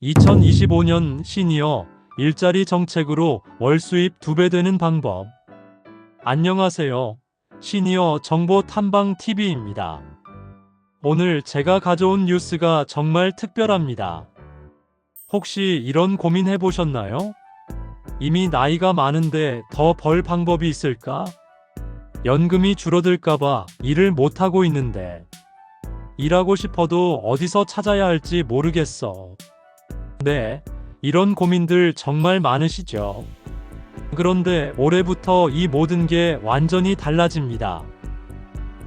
2025년 시니어 일자리 정책으로 월 수입 2배 되는 방법. 안녕하세요. 시니어 정보 탐방 TV입니다. 오늘 제가 가져온 뉴스가 정말 특별합니다. 혹시 이런 고민 해보셨나요? 이미 나이가 많은데 더 벌 방법이 있을까? 연금이 줄어들까봐 일을 못하고 있는데 일하고 싶어도 어디서 찾아야 할지 모르겠어. 네, 이런 고민들 정말 많으시죠? 그런데 올해부터 이 모든 게 완전히 달라집니다.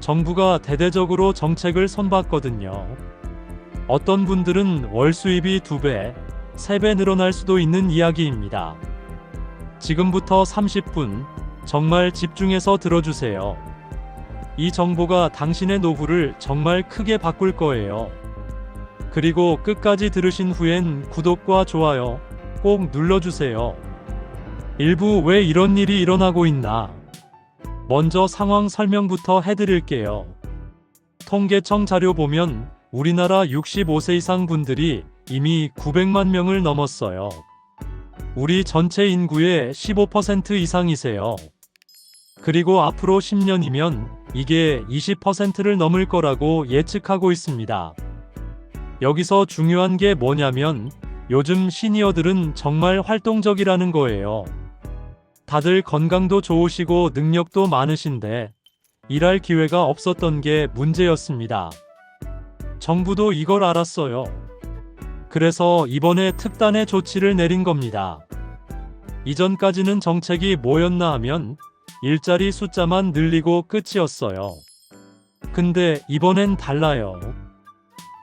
정부가 대대적으로 정책을 선봤거든요. 어떤 분들은 월 수입이 2배, 3배 늘어날 수도 있는 이야기입니다. 지금부터 30분 정말 집중해서 들어주세요. 이 정보가 당신의 노후를 정말 크게 바꿀 거예요. 그리고 끝까지 들으신 후엔 구독과 좋아요 꼭 눌러주세요. 일부 왜 이런 일이 일어나고 있나? 먼저 상황 설명부터 해드릴게요. 통계청 자료 보면 우리나라 65세 이상 분들이 이미 900만 명을 넘었어요. 우리 전체 인구의 15% 이상이세요. 그리고 앞으로 10년이면 이게 20%를 넘을 거라고 예측하고 있습니다. 여기서 중요한 게 뭐냐면 요즘 시니어들은 정말 활동적이라는 거예요. 다들 건강도 좋으시고 능력도 많으신데 일할 기회가 없었던 게 문제였습니다. 정부도 이걸 알았어요. 그래서 이번에 특단의 조치를 내린 겁니다. 이전까지는 정책이 뭐였나 하면 일자리 숫자만 늘리고 끝이었어요. 근데 이번엔 달라요.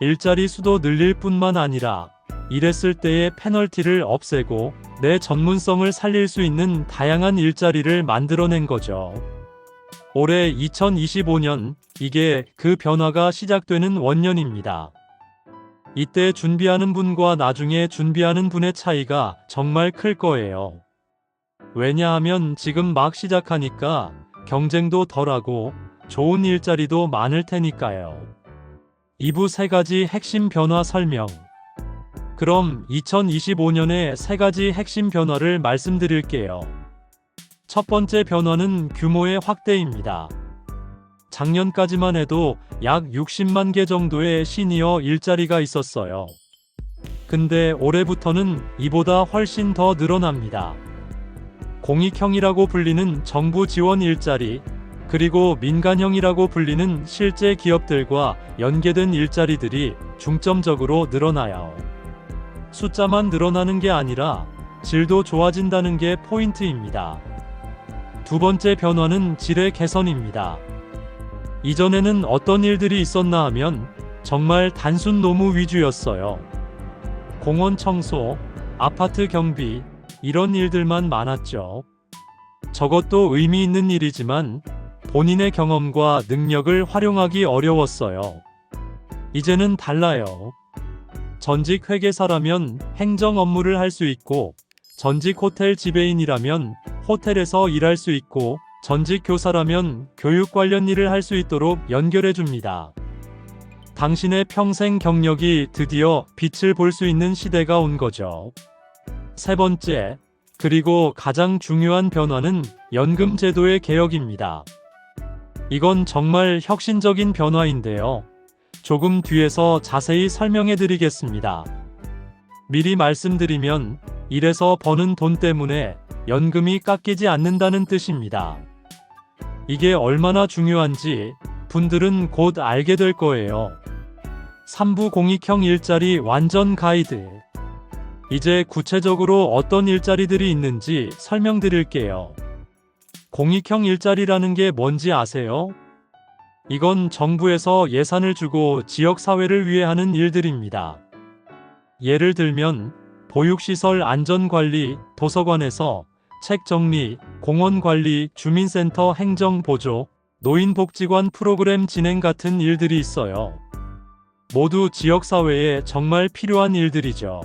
일자리 수도 늘릴 뿐만 아니라 일했을 때의 페널티를 없애고 내 전문성을 살릴 수 있는 다양한 일자리를 만들어낸 거죠. 올해 2025년 이게 그 변화가 시작되는 원년입니다. 이때 준비하는 분과 나중에 준비하는 분의 차이가 정말 클 거예요. 왜냐하면 지금 막 시작하니까 경쟁도 덜하고 좋은 일자리도 많을 테니까요. 2부 3가지 핵심 변화 설명. 그럼 2025년의 3가지 핵심 변화를 말씀드릴게요. 첫 번째 변화는 규모의 확대입니다. 작년까지만 해도 약 60만 개 정도의 시니어 일자리가 있었어요. 근데 올해부터는 이보다 훨씬 더 늘어납니다. 공익형이라고 불리는 정부 지원 일자리, 그리고 민간형이라고 불리는 실제 기업들과 연계된 일자리들이 중점적으로 늘어나요. 숫자만 늘어나는 게 아니라 질도 좋아진다는 게 포인트입니다. 두 번째 변화는 질의 개선입니다. 이전에는 어떤 일들이 있었나 하면 정말 단순 노무 위주였어요. 공원 청소, 아파트 경비, 이런 일들만 많았죠. 저것도 의미 있는 일이지만 본인의 경험과 능력을 활용하기 어려웠어요. 이제는 달라요. 전직 회계사라면 행정 업무를 할 수 있고, 전직 호텔 지배인이라면 호텔에서 일할 수 있고, 전직 교사라면 교육 관련 일을 할 수 있도록 연결해 줍니다. 당신의 평생 경력이 드디어 빛을 볼 수 있는 시대가 온 거죠. 세 번째, 그리고 가장 중요한 변화는 연금 제도의 개혁입니다. 이건 정말 혁신적인 변화인데요. 조금 뒤에서 자세히 설명해 드리겠습니다. 미리 말씀드리면 일해서 버는 돈 때문에 연금이 깎이지 않는다는 뜻입니다. 이게 얼마나 중요한지 분들은 곧 알게 될 거예요. 3부 공익형 일자리 완전 가이드. 이제 구체적으로 어떤 일자리들이 있는지 설명드릴게요. 공익형 일자리라는 게 뭔지 아세요? 이건 정부에서 예산을 주고 지역사회를 위해 하는 일들입니다. 예를 들면 보육시설 안전관리, 도서관에서 책 정리, 공원관리, 주민센터 행정보조, 노인복지관 프로그램 진행 같은 일들이 있어요. 모두 지역사회에 정말 필요한 일들이죠.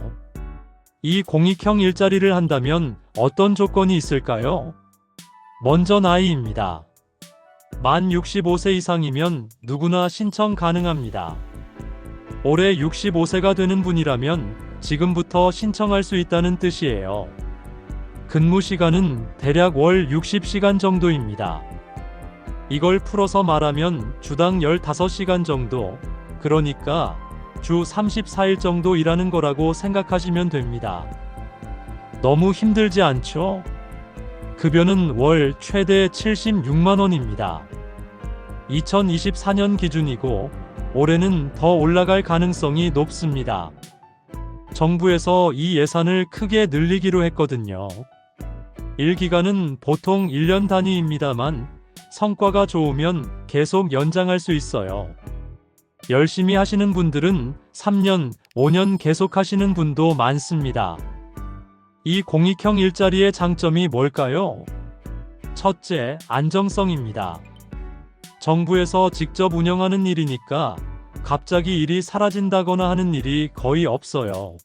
이 공익형 일자리를 한다면 어떤 조건이 있을까요? 먼저 나이입니다. 만 65세 이상이면 누구나 신청 가능합니다. 올해 65세가 되는 분이라면 지금부터 신청할 수 있다는 뜻이에요. 근무 시간은 대략 월 60시간 정도입니다. 이걸 풀어서 말하면 주당 15시간 정도, 그러니까 주 34일 정도 일하는 거라고 생각하시면 됩니다. 너무 힘들지 않죠? 급여는 월 최대 76만 원입니다. 2024년 기준이고 올해는 더 올라갈 가능성이 높습니다. 정부에서 이 예산을 크게 늘리기로 했거든요. 일기간은 보통 1년 단위입니다만 성과가 좋으면 계속 연장할 수 있어요. 열심히 하시는 분들은 3년, 5년 계속 하시는 분도 많습니다. 이 공익형 일자리의 장점이 뭘까요? 첫째, 안정성입니다. 정부에서 직접 운영하는 일이니까 갑자기 일이 사라진다거나 하는 일이 거의 없어요.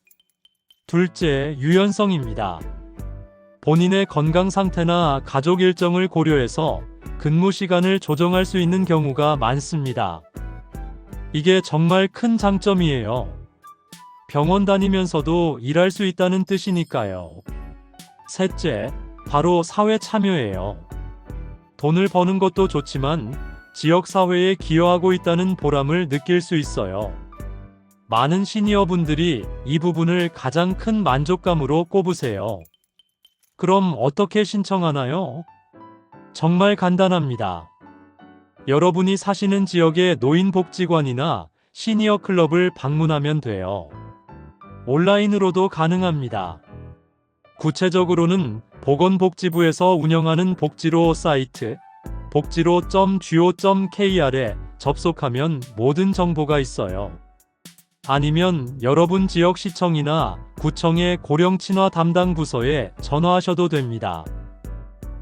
둘째, 유연성입니다. 본인의 건강 상태나 가족 일정을 고려해서 근무 시간을 조정할 수 있는 경우가 많습니다. 이게 정말 큰 장점이에요. 병원 다니면서도 일할 수 있다는 뜻이니까요. 셋째, 바로 사회 참여예요. 돈을 버는 것도 좋지만 지역사회에 기여하고 있다는 보람을 느낄 수 있어요. 많은 시니어분들이 이 부분을 가장 큰 만족감으로 꼽으세요. 그럼 어떻게 신청하나요? 정말 간단합니다. 여러분이 사시는 지역의 노인복지관이나 시니어 클럽을 방문하면 돼요. 온라인으로도 가능합니다. 구체적으로는 보건복지부에서 운영하는 복지로 사이트 복지로.go.kr에 접속하면 모든 정보가 있어요. 아니면 여러분 지역 시청이나 구청의 고령친화 담당 부서에 전화하셔도 됩니다.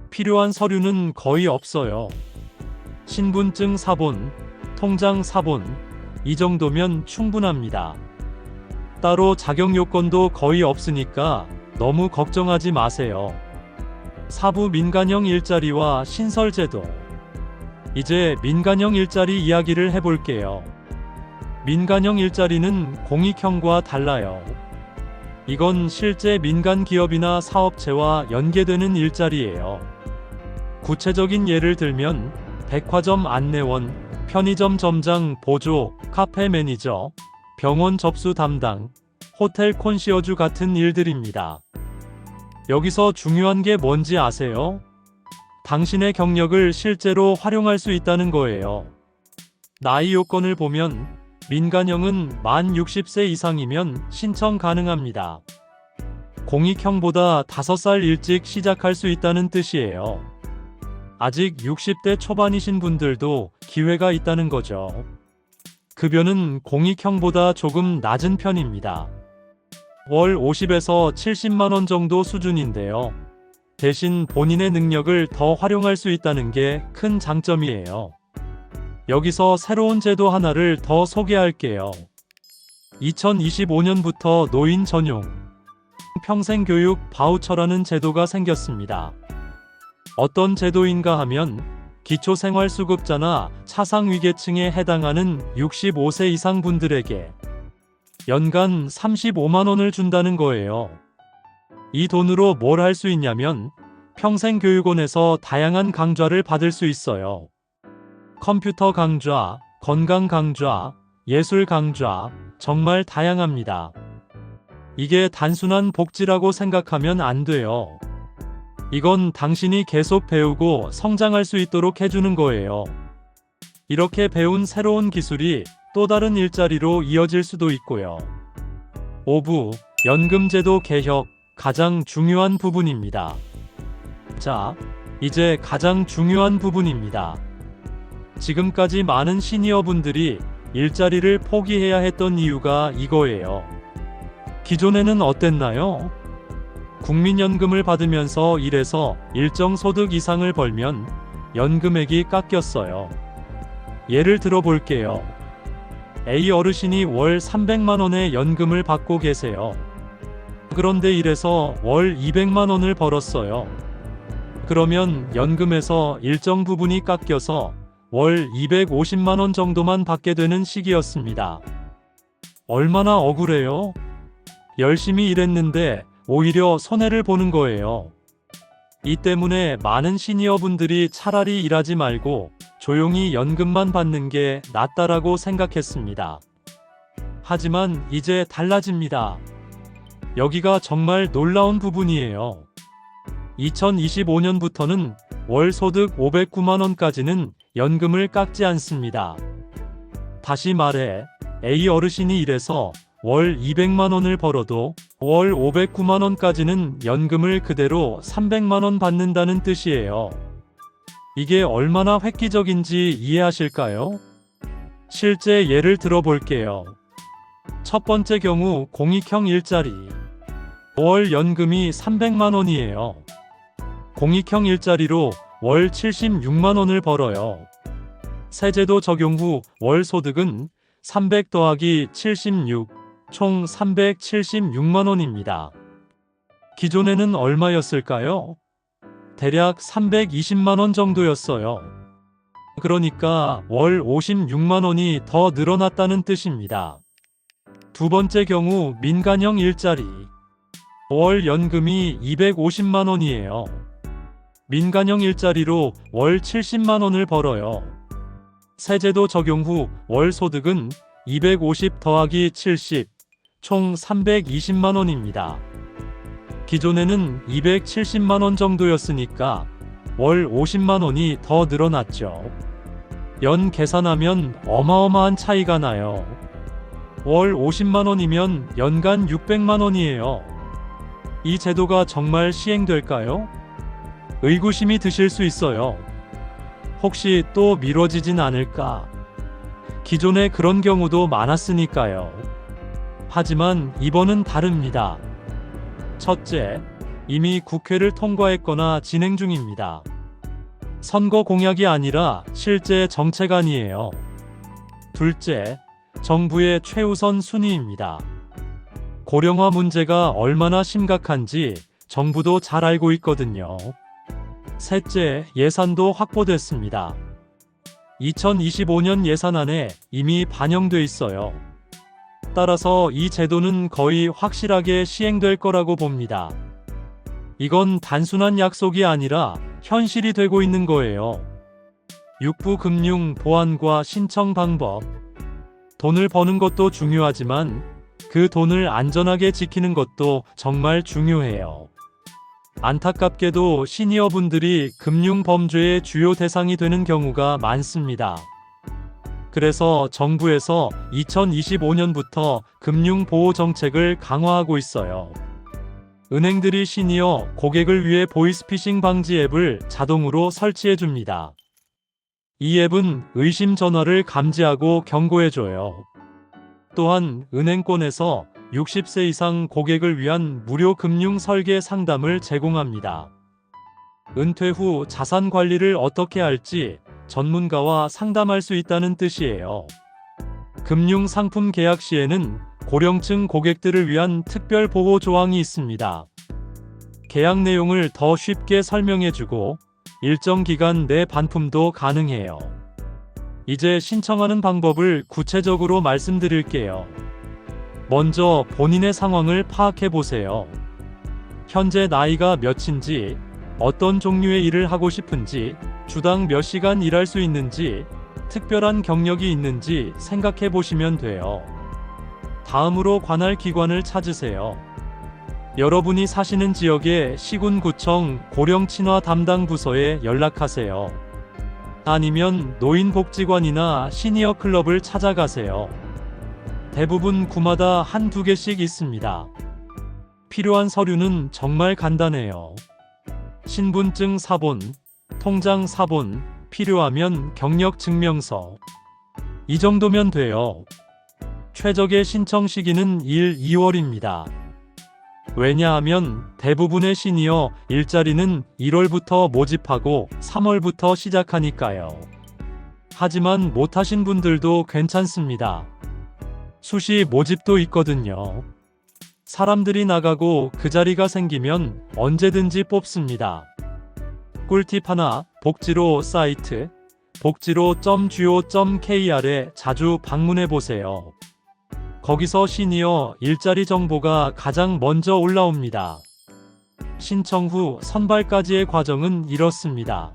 필요한 서류는 거의 없어요. 신분증 사본, 통장 사본, 이 정도면 충분합니다. 따로 자격 요건도 거의 없으니까 너무 걱정하지 마세요. 사부 민간형 일자리와 신설제도. 이제 민간형 일자리 이야기를 해볼게요. 민간형 일자리는 공익형과 달라요. 이건 실제 민간 기업이나 사업체와 연계되는 일자리예요. 구체적인 예를 들면 백화점 안내원, 편의점 점장 보조, 카페 매니저, 병원 접수 담당, 호텔 콘시어주 같은 일들입니다. 여기서 중요한 게 뭔지 아세요? 당신의 경력을 실제로 활용할 수 있다는 거예요. 나이 요건을 보면 민간형은 만 60세 이상이면 신청 가능합니다. 공익형보다 5살 일찍 시작할 수 있다는 뜻이에요. 아직 60대 초반이신 분들도 기회가 있다는 거죠. 급여는 공익형보다 조금 낮은 편입니다. 월 50에서 70만 원 정도 수준인데요. 대신 본인의 능력을 더 활용할 수 있다는 게 큰 장점이에요. 여기서 새로운 제도 하나를 더 소개할게요. 2025년부터 노인 전용 평생교육 바우처라는 제도가 생겼습니다. 어떤 제도인가 하면 기초생활수급자나 차상위계층에 해당하는 65세 이상 분들에게 연간 35만 원을 준다는 거예요. 이 돈으로 뭘 할 수 있냐면 평생교육원에서 다양한 강좌를 받을 수 있어요. 컴퓨터 강좌, 건강 강좌, 예술 강좌, 정말 다양합니다. 이게 단순한 복지라고 생각하면 안 돼요. 이건 당신이 계속 배우고 성장할 수 있도록 해주는 거예요. 이렇게 배운 새로운 기술이 또 다른 일자리로 이어질 수도 있고요. 5부, 연금제도 개혁, 가장 중요한 부분입니다. 자, 이제 가장 중요한 부분입니다. 지금까지 많은 시니어분들이 일자리를 포기해야 했던 이유가 이거예요. 기존에는 어땠나요? 국민연금을 받으면서 일해서 일정 소득 이상을 벌면 연금액이 깎였어요. 예를 들어 볼게요. A 어르신이 월 300만 원의 연금을 받고 계세요. 그런데 일해서 월 200만 원을 벌었어요. 그러면 연금에서 일정 부분이 깎여서 월 250만 원 정도만 받게 되는 시기였습니다. 얼마나 억울해요? 열심히 일했는데 오히려 손해를 보는 거예요. 이 때문에 많은 시니어분들이 차라리 일하지 말고 조용히 연금만 받는 게 낫다라고 생각했습니다. 하지만 이제 달라집니다. 여기가 정말 놀라운 부분이에요. 2025년부터는 월 소득 509만 원까지는 연금을 깎지 않습니다. 다시 말해, A 어르신이 일해서 월 200만 원을 벌어도 월 509만 원까지는 연금을 그대로 300만 원 받는다는 뜻이에요. 이게 얼마나 획기적인지 이해하실까요? 실제 예를 들어볼게요. 첫 번째 경우 공익형 일자리. 월 연금이 300만 원이에요. 공익형 일자리로 월 76만 원을 벌어요. 세제도 적용 후 월 소득은 300 더하기 76, 총 376만 원입니다. 기존에는 얼마였을까요? 대략 320만 원 정도였어요. 그러니까 월 56만 원이 더 늘어났다는 뜻입니다. 두 번째 경우 민간형 일자리. 월 연금이 250만 원이에요. 민간형 일자리로 월 70만 원을 벌어요. 세제도 적용 후 월 소득은 250 더하기 70, 총 320만 원입니다. 기존에는 270만 원 정도였으니까 월 50만 원이 더 늘어났죠. 연 계산하면 어마어마한 차이가 나요. 월 50만 원이면 연간 600만 원이에요. 이 제도가 정말 시행될까요? 의구심이 드실 수 있어요. 혹시 또 미뤄지진 않을까? 기존에 그런 경우도 많았으니까요. 하지만 이번은 다릅니다. 첫째, 이미 국회를 통과했거나 진행 중입니다. 선거 공약이 아니라 실제 정책안이에요. 둘째, 정부의 최우선 순위입니다. 고령화 문제가 얼마나 심각한지 정부도 잘 알고 있거든요. 셋째, 예산도 확보됐습니다. 2025년 예산안에 이미 반영돼 있어요. 따라서 이 제도는 거의 확실하게 시행될 거라고 봅니다. 이건 단순한 약속이 아니라 현실이 되고 있는 거예요. 육부 금융 보완과 신청 방법. 돈을 버는 것도 중요하지만 그 돈을 안전하게 지키는 것도 정말 중요해요. 안타깝게도 시니어분들이 금융 범죄의 주요 대상이 되는 경우가 많습니다. 그래서 정부에서 2025년부터 금융보호 정책을 강화하고 있어요. 은행들이 시니어 고객을 위해 보이스피싱 방지 앱을 자동으로 설치해 줍니다. 이 앱은 의심 전화를 감지하고 경고해줘요. 또한 은행권에서 60세 이상 고객을 위한 무료 금융 설계 상담을 제공합니다. 은퇴 후 자산 관리를 어떻게 할지 전문가와 상담할 수 있다는 뜻이에요. 금융 상품 계약 시에는 고령층 고객들을 위한 특별 보호 조항이 있습니다. 계약 내용을 더 쉽게 설명해주고 일정 기간 내 반품도 가능해요. 이제 신청하는 방법을 구체적으로 말씀드릴게요. 먼저 본인의 상황을 파악해 보세요. 현재 나이가 몇인지, 어떤 종류의 일을 하고 싶은지, 주당 몇 시간 일할 수 있는지, 특별한 경력이 있는지 생각해 보시면 돼요. 다음으로 관할 기관을 찾으세요. 여러분이 사시는 지역의 시군구청 고령친화 담당 부서에 연락하세요. 아니면 노인복지관이나 시니어 클럽을 찾아가세요. 대부분 구마다 한두 개씩 있습니다. 필요한 서류는 정말 간단해요. 신분증 사본, 통장 사본, 필요하면 경력 증명서. 이 정도면 돼요. 최적의 신청 시기는 2월입니다. 왜냐하면 대부분의 시니어 일자리는 1월부터 모집하고 3월부터 시작하니까요. 하지만 못하신 분들도 괜찮습니다. 수시 모집도 있거든요. 사람들이 나가고 그 자리가 생기면 언제든지 뽑습니다. 꿀팁 하나, 복지로 사이트 복지로.go.kr에 자주 방문해 보세요. 거기서 시니어 일자리 정보가 가장 먼저 올라옵니다. 신청 후 선발까지의 과정은 이렇습니다.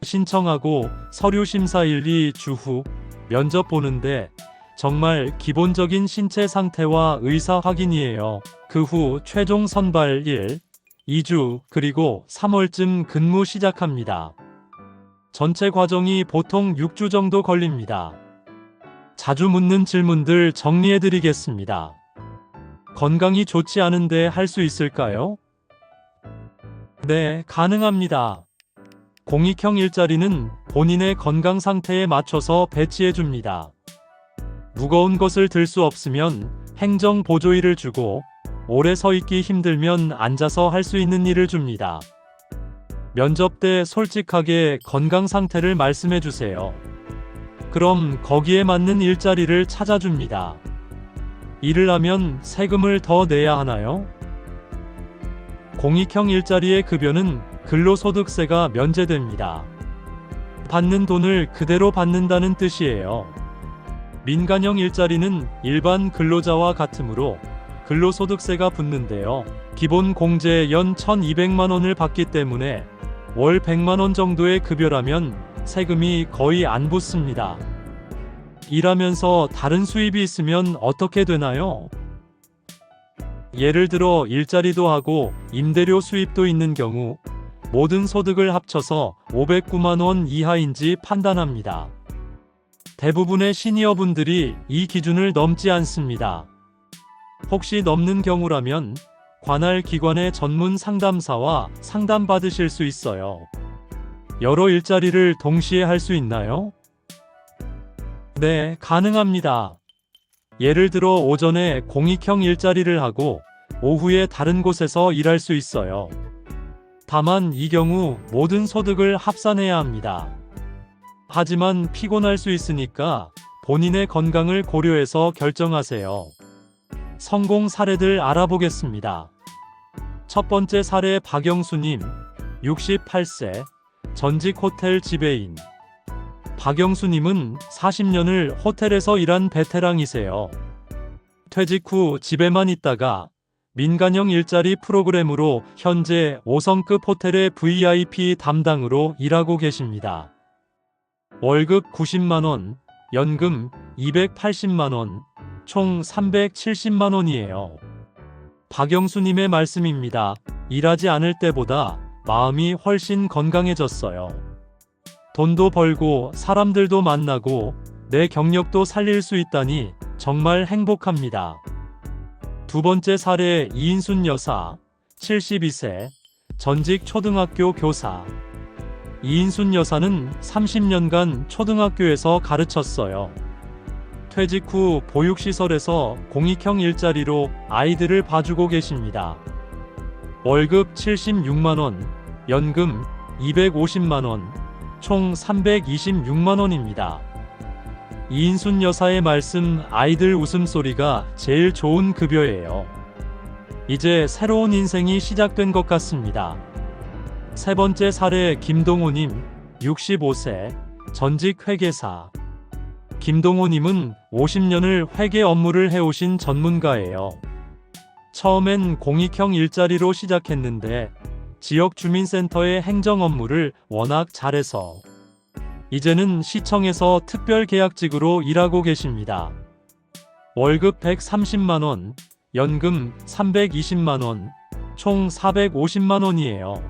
신청하고 서류 심사 1-2주 후 면접 보는데 정말 기본적인 신체 상태와 의사 확인이에요. 그 후 최종 선발 1-2주 그리고 3월쯤 근무 시작합니다. 전체 과정이 보통 6주 정도 걸립니다. 자주 묻는 질문들 정리해드리겠습니다. 건강이 좋지 않은데 할 수 있을까요? 네, 가능합니다. 공익형 일자리는 본인의 건강 상태에 맞춰서 배치해줍니다. 무거운 것을 들 수 없으면 행정 보조일을 주고 오래 서 있기 힘들면 앉아서 할 수 있는 일을 줍니다. 면접 때 솔직하게 건강 상태를 말씀해 주세요. 그럼 거기에 맞는 일자리를 찾아줍니다. 일을 하면 세금을 더 내야 하나요? 공익형 일자리의 급여는 근로소득세가 면제됩니다. 받는 돈을 그대로 받는다는 뜻이에요. 민간형 일자리는 일반 근로자와 같으므로 근로소득세가 붙는데요. 기본 공제 연 1,200만 원을 받기 때문에 월 100만 원 정도의 급여라면 세금이 거의 안 붙습니다. 일하면서 다른 수입이 있으면 어떻게 되나요? 예를 들어 일자리도 하고 임대료 수입도 있는 경우 모든 소득을 합쳐서 509만 원 이하인지 판단합니다. 대부분의 시니어분들이 이 기준을 넘지 않습니다. 혹시 넘는 경우라면 관할 기관의 전문 상담사와 상담받으실 수 있어요. 여러 일자리를 동시에 할 수 있나요? 네, 가능합니다. 예를 들어 오전에 공익형 일자리를 하고 오후에 다른 곳에서 일할 수 있어요. 다만 이 경우 모든 소득을 합산해야 합니다. 하지만 피곤할 수 있으니까 본인의 건강을 고려해서 결정하세요. 성공 사례들 알아보겠습니다. 첫 번째 사례 박영수님, 68세, 전직 호텔 지배인. 박영수님은 40년을 호텔에서 일한 베테랑이세요. 퇴직 후 집에만 있다가 민간형 일자리 프로그램으로 현재 5성급 호텔의 VIP 담당으로 일하고 계십니다. 월급 90만 원, 연금 280만 원, 총 370만 원이에요. 박영수님의 말씀입니다. 일하지 않을 때보다 마음이 훨씬 건강해졌어요. 돈도 벌고 사람들도 만나고 내 경력도 살릴 수 있다니 정말 행복합니다. 두 번째 사례 이인순 여사, 72세, 전직 초등학교 교사. 이인순 여사는 30년간 초등학교에서 가르쳤어요. 퇴직 후 보육시설에서 공익형 일자리로 아이들을 봐주고 계십니다. 월급 76만 원, 연금 250만 원, 총 326만 원입니다. 이인순 여사의 말씀, 아이들 웃음소리가 제일 좋은 급여예요. 이제 새로운 인생이 시작된 것 같습니다. 세 번째 사례 김동호님, 65세, 전직 회계사. 김동호님은 50년을 회계 업무를 해오신 전문가예요. 처음엔 공익형 일자리로 시작했는데 지역주민센터의 행정 업무를 워낙 잘해서 이제는 시청에서 특별계약직으로 일하고 계십니다. 월급 130만 원, 연금 320만 원, 총 450만 원이에요.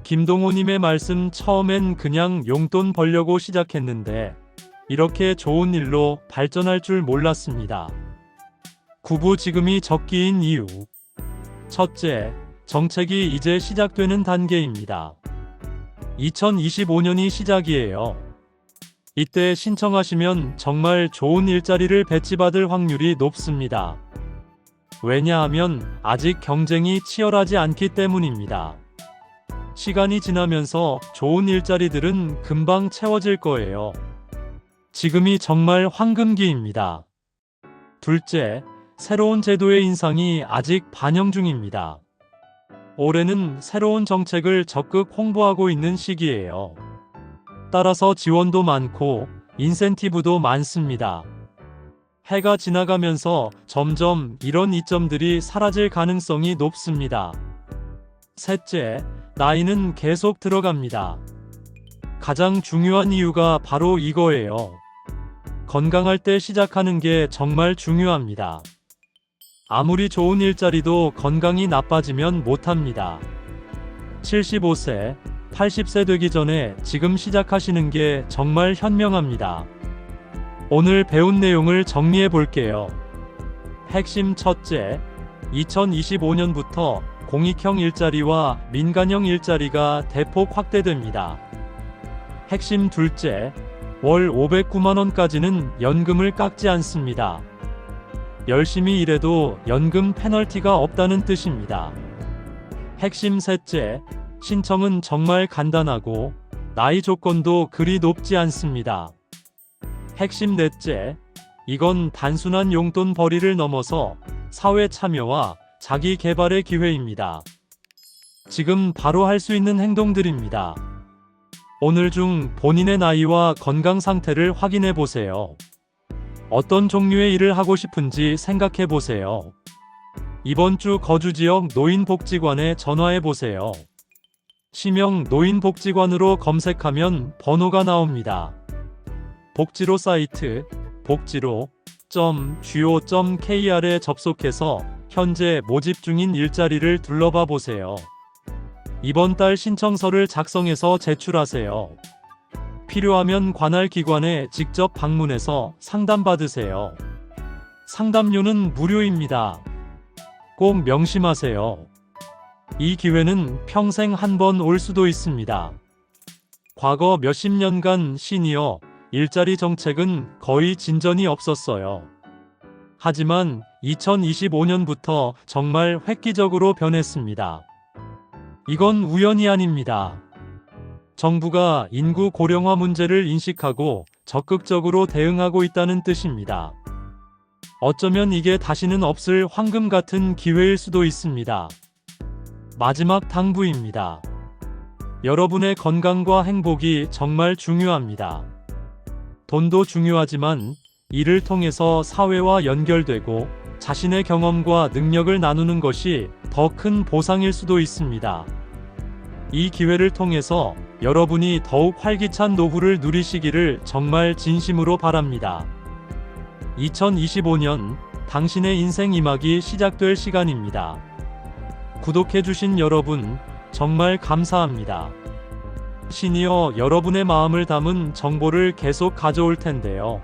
김동호님의 말씀, 처음엔 그냥 용돈 벌려고 시작했는데 이렇게 좋은 일로 발전할 줄 몰랐습니다. 구부지금이 적기인 이유. 첫째, 정책이 이제 시작되는 단계입니다. 2025년이 시작이에요. 이때 신청하시면 정말 좋은 일자리를 배치받을 확률이 높습니다. 왜냐하면 아직 경쟁이 치열하지 않기 때문입니다. 시간이 지나면서 좋은 일자리들은 금방 채워질 거예요. 지금이 정말 황금기입니다. 둘째, 새로운 제도의 인상이 아직 반영 중입니다. 올해는 새로운 정책을 적극 홍보하고 있는 시기예요. 따라서 지원도 많고 인센티브도 많습니다. 해가 지나가면서 점점 이런 이점들이 사라질 가능성이 높습니다. 셋째, 나이는 계속 들어갑니다. 가장 중요한 이유가 바로 이거예요. 건강할 때 시작하는 게 정말 중요합니다. 아무리 좋은 일자리도 건강이 나빠지면 못합니다. 75세, 80세 되기 전에 지금 시작하시는 게 정말 현명합니다. 오늘 배운 내용을 정리해 볼게요. 핵심 첫째, 2025년부터 공익형 일자리와 민간형 일자리가 대폭 확대됩니다. 핵심 둘째, 월 509만원까지는 연금을 깎지 않습니다. 열심히 일해도 연금 페널티가 없다는 뜻입니다. 핵심 셋째, 신청은 정말 간단하고 나이 조건도 그리 높지 않습니다. 핵심 넷째, 이건 단순한 용돈 벌이를 넘어서 사회 참여와 자기 개발의 기회입니다. 지금 바로 할 수 있는 행동들입니다. 오늘 중 본인의 나이와 건강 상태를 확인해 보세요. 어떤 종류의 일을 하고 싶은지 생각해 보세요. 이번 주 거주지역 노인복지관에 전화해 보세요. 시명 노인복지관으로 검색하면 번호가 나옵니다. 복지로 사이트 복지로.go.kr에 접속해서 현재 모집 중인 일자리를 둘러봐 보세요. 이번 달 신청서를 작성해서 제출하세요. 필요하면 관할 기관에 직접 방문해서 상담받으세요. 상담료는 무료입니다. 꼭 명심하세요. 이 기회는 평생 한 번 올 수도 있습니다. 과거 몇십 년간 시니어 일자리 정책은 거의 진전이 없었어요. 하지만 2025년부터 정말 획기적으로 변했습니다. 이건 우연이 아닙니다. 정부가 인구 고령화 문제를 인식하고 적극적으로 대응하고 있다는 뜻입니다. 어쩌면 이게 다시는 없을 황금 같은 기회일 수도 있습니다. 마지막 당부입니다. 여러분의 건강과 행복이 정말 중요합니다. 돈도 중요하지만 이를 통해서 사회와 연결되고 자신의 경험과 능력을 나누는 것이 더 큰 보상일 수도 있습니다. 이 기회를 통해서 여러분이 더욱 활기찬 노후를 누리시기를 정말 진심으로 바랍니다. 2025년 당신의 인생 2막이 시작될 시간입니다. 구독해주신 여러분 정말 감사합니다. 시니어 여러분의 마음을 담은 정보를 계속 가져올 텐데요.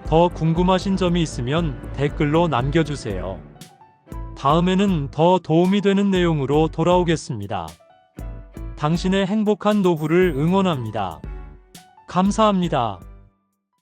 더 궁금하신 점이 있으면 댓글로 남겨주세요. 다음에는 더 도움이 되는 내용으로 돌아오겠습니다. 당신의 행복한 노후를 응원합니다. 감사합니다.